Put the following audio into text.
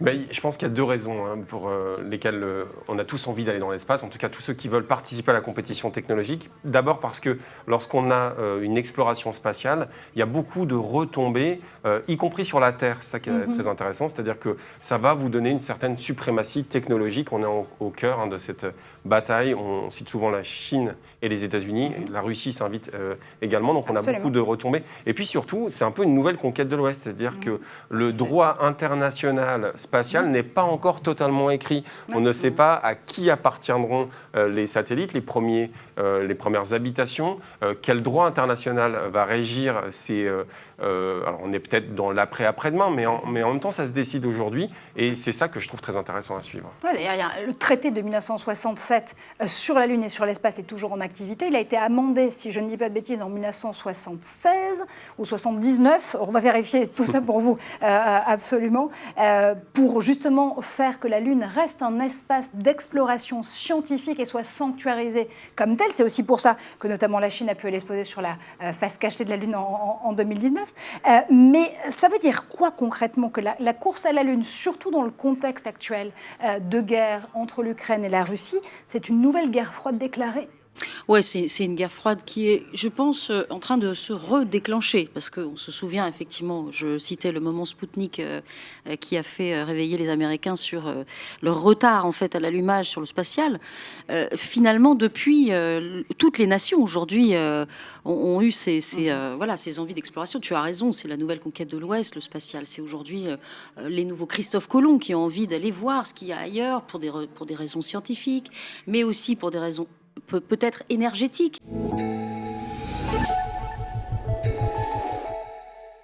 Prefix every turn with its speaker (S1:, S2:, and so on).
S1: Mais je pense qu'il y a deux raisons pour lesquelles on a tous envie d'aller dans l'espace, en tout cas tous ceux qui veulent participer à la compétition technologique. D'abord parce que lorsqu'on a une exploration spatiale, il y a beaucoup de retombées, y compris sur la Terre. C'est ça qui est très intéressant, c'est-à-dire que ça va vous donner une certaine suprématie technologique. On est au cœur de cette bataille. On cite souvent la Chine et les États-Unis. La Russie s'invite également, donc on a beaucoup de retombées. Et puis surtout, c'est un peu une nouvelle conquête de l'Ouest, c'est-à-dire que le droit international spatial n'est pas encore totalement écrit. On ne sait pas à qui appartiendront les satellites, les premières habitations, quel droit international va régir ces... alors on est peut-être dans l'après-après-demain, mais en même temps, ça se décide aujourd'hui, et c'est ça que je trouve très intéressant à suivre.
S2: Ouais, d'ailleurs, le traité de 1967 sur la Lune et sur l'espace est toujours en activité. Il a été amendé, si je ne dis pas de bêtises, en 1976 ou 79. On va vérifier tout ça pour vous, absolument, pour justement faire que la Lune reste un espace d'exploration scientifique et soit sanctuarisée comme tel. C'est aussi pour ça que notamment la Chine a pu aller se poser sur la face cachée de la Lune en 2019. Mais ça veut dire quoi concrètement que la course à la Lune, surtout dans le contexte actuel de guerre entre l'Ukraine et la Russie, c'est une nouvelle guerre froide déclarée?
S3: Ouais, c'est une guerre froide qui est, je pense, en train de se redéclencher. Parce qu'on se souvient, effectivement, je citais le moment Spoutnik qui a fait réveiller les Américains sur leur retard, en fait, à l'allumage sur le spatial. Finalement, depuis, toutes les nations, aujourd'hui, ont eu ces envies d'exploration. Tu as raison, c'est la nouvelle conquête de l'Ouest, le spatial. C'est aujourd'hui les nouveaux Christophe Colomb qui ont envie d'aller voir ce qu'il y a ailleurs pour des raisons scientifiques, mais aussi pour des raisons peut-être énergétique.